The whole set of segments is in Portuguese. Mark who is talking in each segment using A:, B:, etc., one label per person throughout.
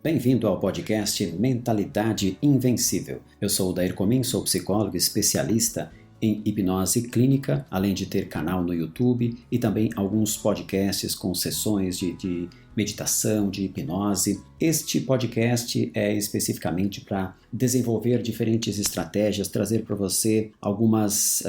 A: Bem-vindo ao podcast Mentalidade Invencível. Eu sou o Dair Comin, sou psicólogo especialista em hipnose clínica, além de ter canal no YouTube e também alguns podcasts com sessões de meditação, de hipnose. Este podcast é especificamente para desenvolver diferentes estratégias, trazer para você algumas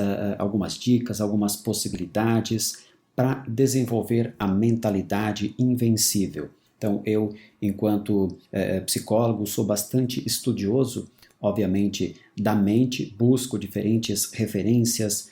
A: dicas, algumas possibilidades para desenvolver a mentalidade invencível. Então, eu, enquanto psicólogo, sou bastante estudioso, obviamente, da mente, busco diferentes referências,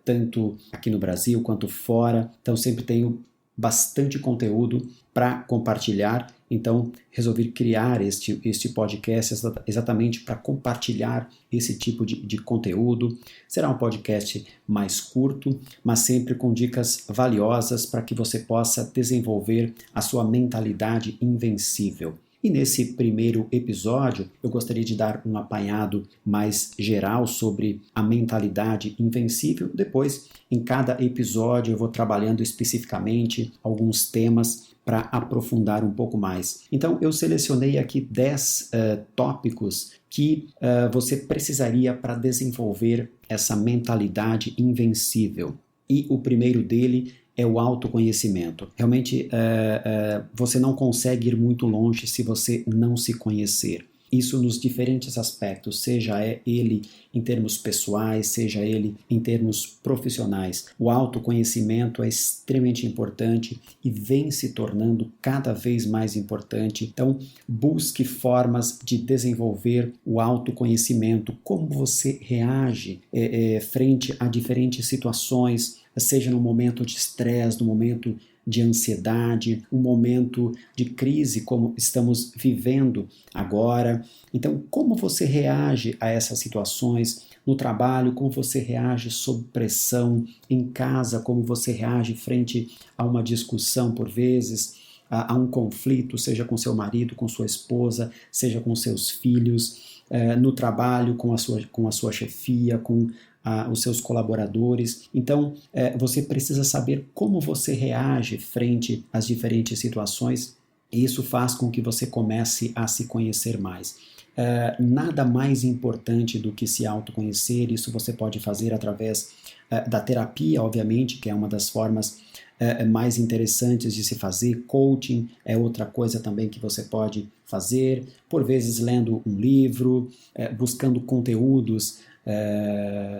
A: tanto aqui no Brasil quanto fora, então sempre tenho bastante conteúdo para compartilhar, então resolvi criar este podcast exatamente para compartilhar esse tipo de conteúdo. Será um podcast mais curto, mas sempre com dicas valiosas para que você possa desenvolver a sua mentalidade invencível. E nesse primeiro episódio, eu gostaria de dar um apanhado mais geral sobre a mentalidade invencível. Depois, em cada episódio, eu vou trabalhando especificamente alguns temas para aprofundar um pouco mais. Então, eu selecionei aqui 10 tópicos que você precisaria para desenvolver essa mentalidade invencível. E o primeiro dele é o autoconhecimento. Realmente, você não consegue ir muito longe se você não se conhecer. Isso nos diferentes aspectos, seja ele em termos pessoais, seja ele em termos profissionais. O autoconhecimento é extremamente importante e vem se tornando cada vez mais importante. Então, busque formas de desenvolver o autoconhecimento, como você reage frente a diferentes situações, seja no momento de estresse, no momento de ansiedade, um momento de crise como estamos vivendo agora. Então, como você reage a essas situações no trabalho, como você reage sob pressão, em casa, como você reage frente a uma discussão por vezes, a um conflito, seja com seu marido, com sua esposa, seja com seus filhos, no trabalho, com a sua chefia, com os seus colaboradores. Então, você precisa saber como você reage frente às diferentes situações, e isso faz com que você comece a se conhecer mais. Nada mais importante do que se autoconhecer. Isso você pode fazer através da terapia, obviamente, que é uma das formas mais interessantes de se fazer. Coaching é outra coisa também que você pode fazer, por vezes lendo um livro, buscando conteúdos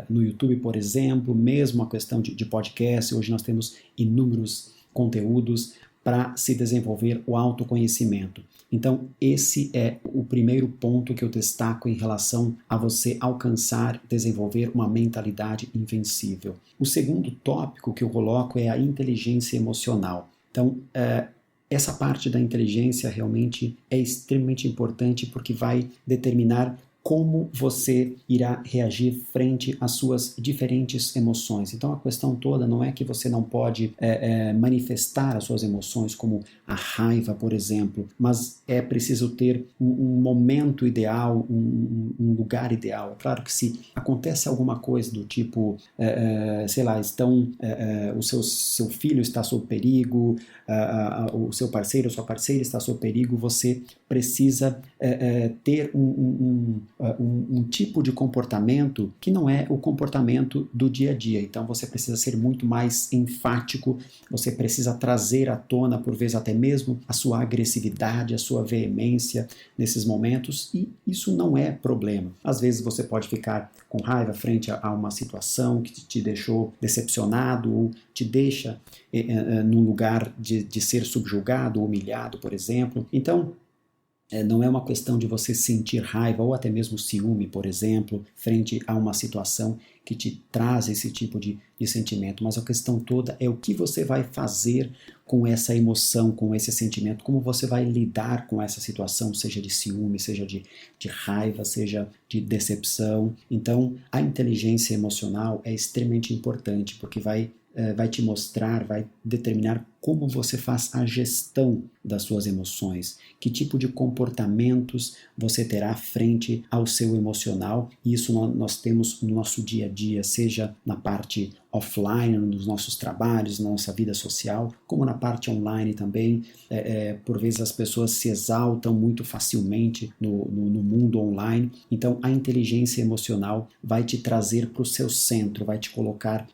A: no YouTube, por exemplo, mesmo a questão de podcast. Hoje nós temos inúmeros conteúdos para se desenvolver o autoconhecimento. Então, esse é o primeiro ponto que eu destaco em relação a você alcançar, desenvolver uma mentalidade invencível. O segundo tópico que eu coloco é a inteligência emocional. Então, essa parte da inteligência realmente é extremamente importante porque vai determinar como você irá reagir frente às suas diferentes emoções. Então a questão toda não é que você não pode manifestar as suas emoções, como a raiva, por exemplo, mas é preciso ter um momento ideal, um lugar ideal. É claro que se acontece alguma coisa do tipo, sei lá, seu filho está sob perigo, o seu parceiro ou sua parceira está sob perigo, você precisa ter um tipo de comportamento que não é o comportamento do dia a dia. Então você precisa ser muito mais enfático, você precisa trazer à tona, por vezes até mesmo, a sua agressividade, a sua veemência nesses momentos, e isso não é problema. Às vezes você pode ficar com raiva frente a uma situação que te deixou decepcionado ou te deixa num lugar de ser subjugado, humilhado, por exemplo. Então, não é uma questão de você sentir raiva ou até mesmo ciúme, por exemplo, frente a uma situação que te traz esse tipo de sentimento, mas a questão toda é o que você vai fazer com essa emoção, com esse sentimento, como você vai lidar com essa situação, seja de ciúme, seja de raiva, seja de decepção. Então, a inteligência emocional é extremamente importante porque vai te mostrar, vai determinar como você faz a gestão das suas emoções, que tipo de comportamentos você terá frente ao seu emocional. E isso nós temos no nosso dia a dia, seja na parte, offline, nos nossos trabalhos, na nossa vida social, como na parte online também. Por vezes as pessoas se exaltam muito facilmente no mundo online. Então a inteligência emocional vai te trazer para o seu centro, vai te colocar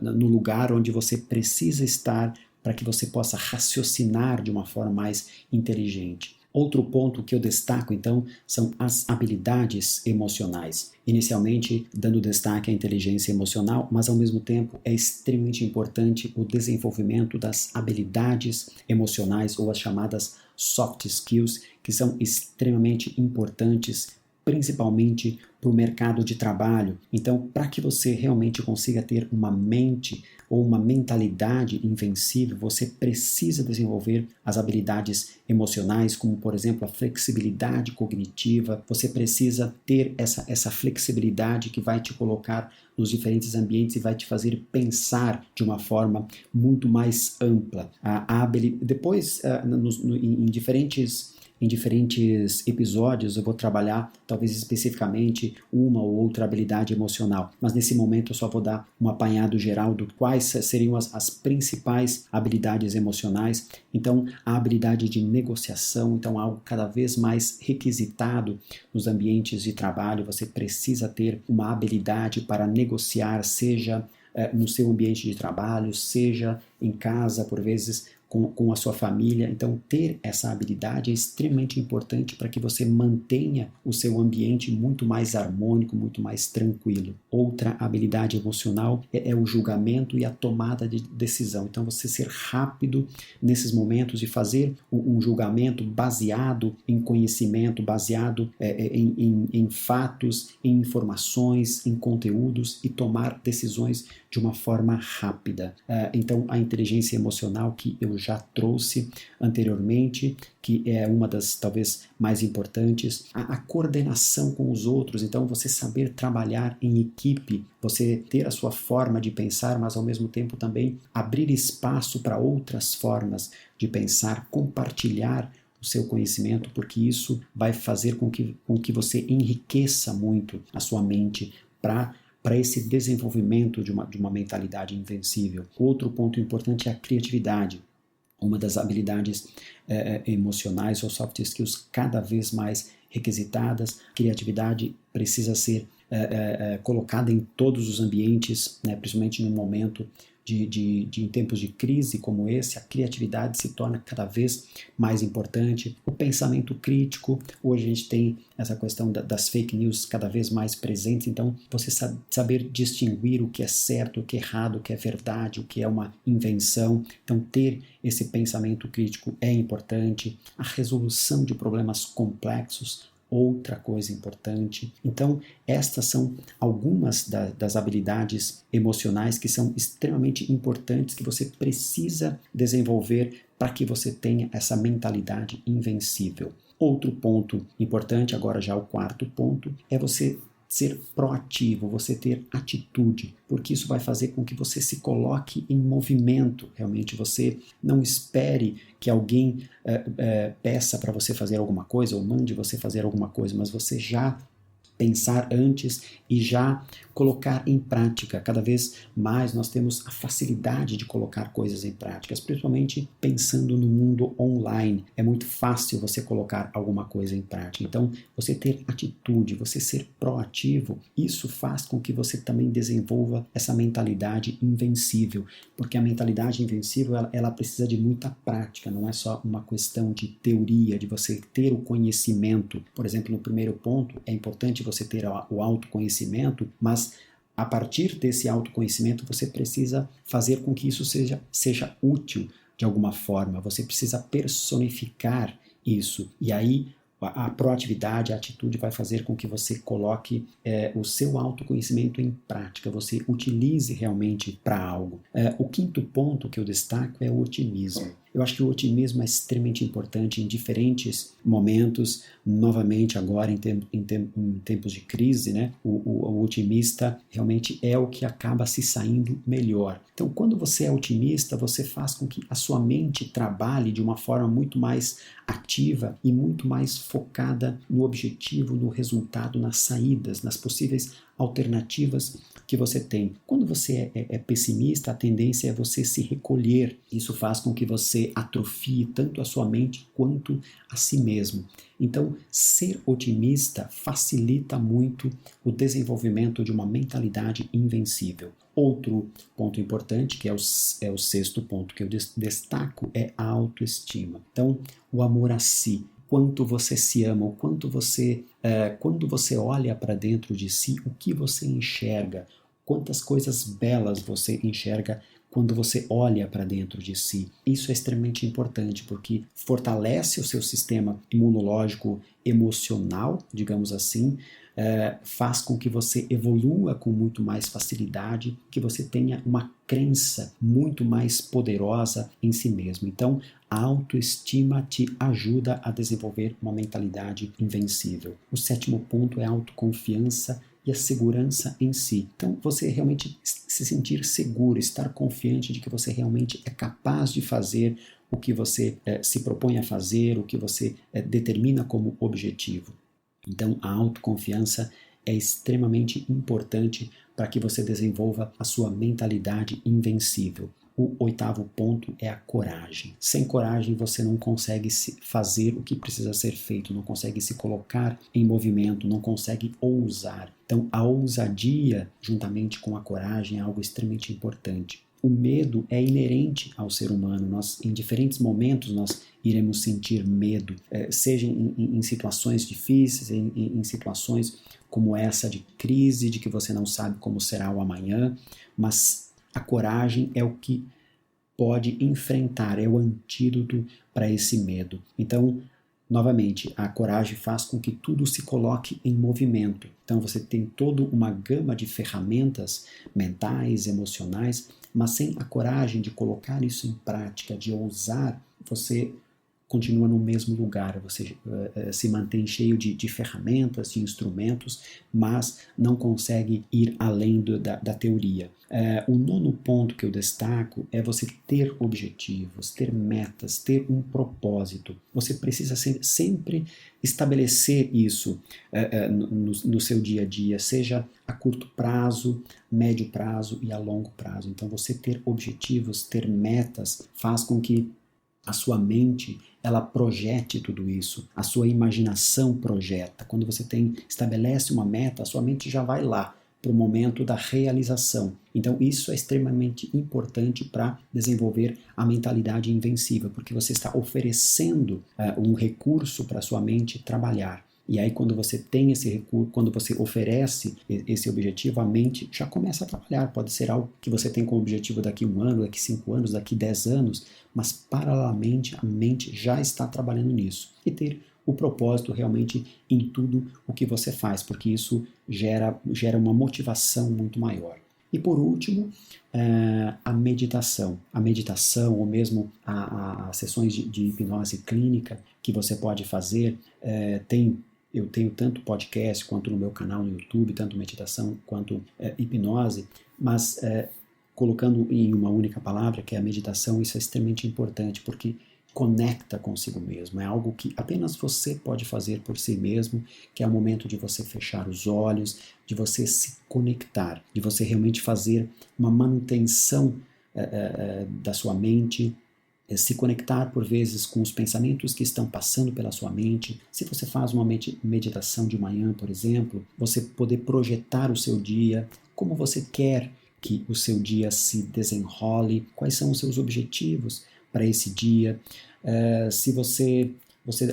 A: no lugar onde você precisa estar para que você possa raciocinar de uma forma mais inteligente. Outro ponto que eu destaco, então, são as habilidades emocionais. Inicialmente, dando destaque à inteligência emocional, mas ao mesmo tempo é extremamente importante o desenvolvimento das habilidades emocionais ou as chamadas soft skills, que são extremamente importantes, principalmente para o mercado de trabalho. Então, para que você realmente consiga ter uma mente ou uma mentalidade invencível, você precisa desenvolver as habilidades emocionais, como, por exemplo, a flexibilidade cognitiva. Você precisa ter essa flexibilidade que vai te colocar nos diferentes ambientes e vai te fazer pensar de uma forma muito mais ampla. Depois, em diferentes episódios eu vou trabalhar talvez especificamente uma ou outra habilidade emocional, mas nesse momento eu só vou dar um apanhado geral do quais seriam as principais habilidades emocionais. Então a habilidade de negociação, então algo cada vez mais requisitado nos ambientes de trabalho. Você precisa ter uma habilidade para negociar, seja no seu ambiente de trabalho, seja em casa, por vezes com a sua família. Então ter essa habilidade é extremamente importante para que você mantenha o seu ambiente muito mais harmônico, muito mais tranquilo. Outra habilidade emocional é o julgamento e a tomada de decisão. Então você ser rápido nesses momentos e fazer um julgamento baseado em conhecimento, baseado em fatos, em informações, em conteúdos e tomar decisões de uma forma rápida. Então a inteligência emocional que eu já trouxe anteriormente, que é uma das talvez mais importantes, a coordenação com os outros. Então você saber trabalhar em equipe, você ter a sua forma de pensar, mas ao mesmo tempo também abrir espaço para outras formas de pensar, compartilhar o seu conhecimento, porque isso vai fazer com que você enriqueça muito a sua mente para esse desenvolvimento de uma mentalidade invencível. Outro ponto importante é a criatividade. Uma das habilidades emocionais ou soft skills cada vez mais requisitadas. Criatividade precisa ser colocada em todos os ambientes, né, principalmente no momento em tempos de crise como esse. A criatividade se torna cada vez mais importante. O pensamento crítico, hoje a gente tem essa questão das fake news cada vez mais presentes, então você saber distinguir o que é certo, o que é errado, o que é verdade, o que é uma invenção. Então ter esse pensamento crítico é importante. A resolução de problemas complexos, outra coisa importante. Então, estas são algumas das habilidades emocionais que são extremamente importantes, que você precisa desenvolver para que você tenha essa mentalidade invencível. Outro ponto importante, agora já o quarto ponto, é você ser proativo, você ter atitude, porque isso vai fazer com que você se coloque em movimento. Realmente você não espere que alguém peça para você fazer alguma coisa ou mande você fazer alguma coisa, mas você já pensar antes e já colocar em prática. Cada vez mais nós temos a facilidade de colocar coisas em prática, principalmente pensando no mundo online. É muito fácil você colocar alguma coisa em prática. Então, você ter atitude, você ser proativo, isso faz com que você também desenvolva essa mentalidade invencível, porque a mentalidade invencível ela precisa de muita prática, não é só uma questão de teoria, de você ter o conhecimento. Por exemplo, no primeiro ponto, é importante você ter o autoconhecimento, mas a partir desse autoconhecimento você precisa fazer com que isso seja útil de alguma forma, você precisa personificar isso, e aí a proatividade, a atitude vai fazer com que você coloque o seu autoconhecimento em prática, você utilize realmente para algo. O quinto ponto que eu destaco é o otimismo. Eu acho que o otimismo é extremamente importante em diferentes momentos, novamente agora em tempos de crise, né? O otimista realmente é o que acaba se saindo melhor. Então, quando você é otimista, você faz com que a sua mente trabalhe de uma forma muito mais ativa e muito mais focada no objetivo, no resultado, nas saídas, nas possíveis alternativas que você tem. Quando você é pessimista, a tendência é você se recolher. Isso faz com que você atrofie tanto a sua mente quanto a si mesmo. Então, ser otimista facilita muito o desenvolvimento de uma mentalidade invencível. Outro ponto importante, que é o sexto ponto que eu destaco, é a autoestima. Então, o amor a si. Quanto você se ama, o quanto quando você olha para dentro de si, o que você enxerga, quantas coisas belas você enxerga quando você olha para dentro de si. Isso é extremamente importante porque fortalece o seu sistema imunológico emocional, digamos assim, faz com que você evolua com muito mais facilidade, que você tenha uma crença muito mais poderosa em si mesmo. Então, a autoestima te ajuda a desenvolver uma mentalidade invencível. O sétimo ponto é a autoconfiança e a segurança em si. Então, você realmente se sentir seguro, estar confiante de que você realmente é capaz de fazer o que você se propõe a fazer, o que você determina como objetivo. Então, a autoconfiança é extremamente importante para que você desenvolva a sua mentalidade invencível. O oitavo ponto é a coragem. Sem coragem, você não consegue fazer o que precisa ser feito, não consegue se colocar em movimento, não consegue ousar. Então, a ousadia, juntamente com a coragem, é algo extremamente importante. O medo é inerente ao ser humano. Em diferentes momentos, nós iremos sentir medo, seja em situações difíceis, em situações como essa de crise, de que você não sabe como será o amanhã, mas a coragem é o que pode enfrentar, é o antídoto para esse medo. Então, novamente, a coragem faz com que tudo se coloque em movimento. Então, você tem toda uma gama de ferramentas mentais, emocionais, mas sem a coragem de colocar isso em prática, de ousar, você continua no mesmo lugar, você se mantém cheio de ferramentas, de instrumentos, mas não consegue ir além da teoria. O nono ponto que eu destaco é você ter objetivos, ter metas, ter um propósito. Você precisa sempre estabelecer isso no seu dia a dia, seja a curto prazo, médio prazo e a longo prazo. Então, você ter objetivos, ter metas, faz com que a sua mente, ela projete tudo isso, a sua imaginação projeta. Quando você estabelece uma meta, a sua mente já vai lá para o momento da realização. Então isso é extremamente importante para desenvolver a mentalidade invencível, porque você está oferecendo um recurso para a sua mente trabalhar. E aí quando você tem esse recurso, quando você oferece esse objetivo, a mente já começa a trabalhar. Pode ser algo que você tem como objetivo daqui 1 ano, daqui 5 anos, daqui 10 anos, mas paralelamente a mente já está trabalhando nisso. E ter o propósito realmente em tudo o que você faz, porque isso gera uma motivação muito maior. E por último, a meditação. A meditação ou mesmo as sessões de hipnose clínica que você pode fazer, eu tenho tanto podcast quanto no meu canal no YouTube, tanto meditação quanto hipnose, mas colocando em uma única palavra, que é a meditação, isso é extremamente importante, porque conecta consigo mesmo. É algo que apenas você pode fazer por si mesmo, que é o momento de você fechar os olhos, de você se conectar, de você realmente fazer uma manutenção da sua mente, se conectar por vezes com os pensamentos que estão passando pela sua mente. Se você faz uma meditação de manhã, por exemplo, você poder projetar o seu dia, como você quer que o seu dia se desenrole, quais são os seus objetivos para esse dia. Se você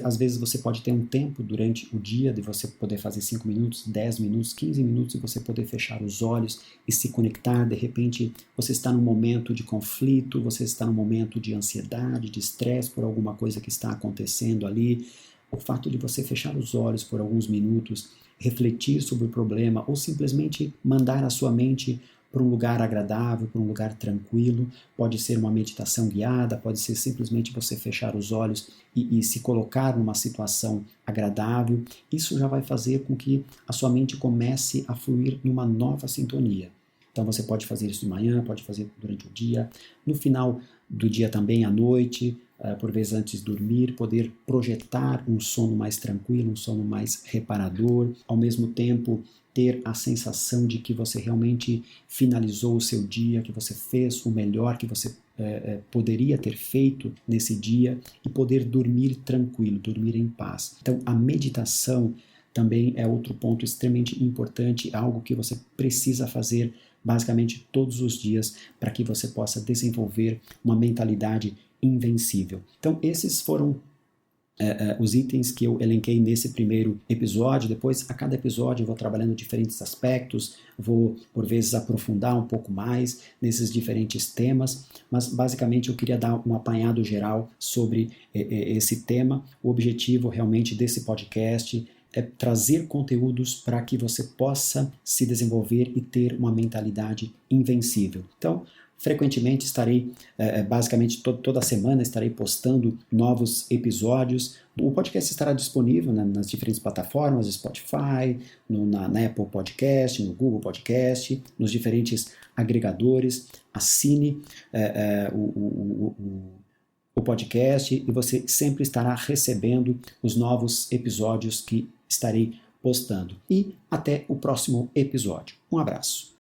A: às vezes você pode ter um tempo durante o dia de você poder fazer 5 minutos, 10 minutos, 15 minutos e você poder fechar os olhos e se conectar. De repente você está num momento de conflito, você está num momento de ansiedade, de estresse por alguma coisa que está acontecendo ali. O fato de você fechar os olhos por alguns minutos, refletir sobre o problema ou simplesmente mandar a sua mente para um lugar agradável, para um lugar tranquilo, pode ser uma meditação guiada, pode ser simplesmente você fechar os olhos e se colocar numa situação agradável. Isso já vai fazer com que a sua mente comece a fluir numa nova sintonia. Então você pode fazer isso de manhã, pode fazer durante o dia, no final do dia também, à noite, por vezes antes de dormir, poder projetar um sono mais tranquilo, um sono mais reparador, ao mesmo tempo ter a sensação de que você realmente finalizou o seu dia, que você fez o melhor que você poderia ter feito nesse dia e poder dormir tranquilo, dormir em paz. Então, a meditação também é outro ponto extremamente importante, algo que você precisa fazer basicamente todos os dias para que você possa desenvolver uma mentalidade invencível. Então, esses foram os itens que eu elenquei nesse primeiro episódio. Depois, a cada episódio, eu vou trabalhando diferentes aspectos, vou, por vezes, aprofundar um pouco mais nesses diferentes temas, mas, basicamente, eu queria dar um apanhado geral sobre esse tema. O objetivo, realmente, desse podcast é trazer conteúdos para que você possa se desenvolver e ter uma mentalidade invencível. Então, frequentemente estarei, basicamente toda semana estarei postando novos episódios. O podcast estará disponível nas diferentes plataformas, Spotify, na Apple Podcast, no Google Podcast, nos diferentes agregadores. Assine o podcast e você sempre estará recebendo os novos episódios que estarei postando. E até o próximo episódio. Um abraço.